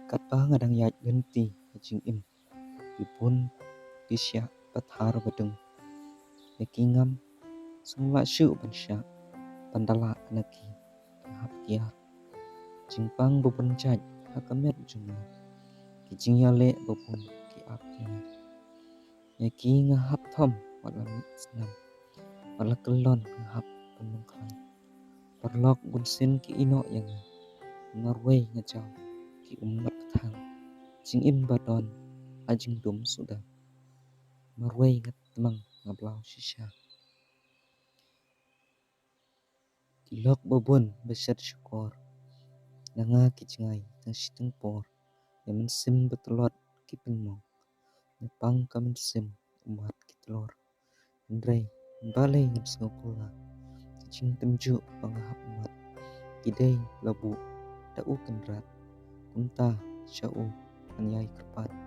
Kat pa ngadang yat genti jing im ipun kisya pathar badung yakingam sungla shu bansya pandala anaki hap kia jingpang bupun jaj hakamet juma kijing yale bupun ki ap kia yaki ngahap thom walamit senam wala kelon ngahap penungklan perlok bunsin ki ino yang Norway ngajau ki umat thang jing im badon ajing dum sudah Norway ngat temang ngablau shisha kilok bobon besar syukur nanga kijngai tang siteng por yaman sim betulot ki penmong nepang kamen sim umat kitelor Andre balai ngam singapura jing temju pangahap umat kidai labu dau kendrat kunta syau anyai kerpat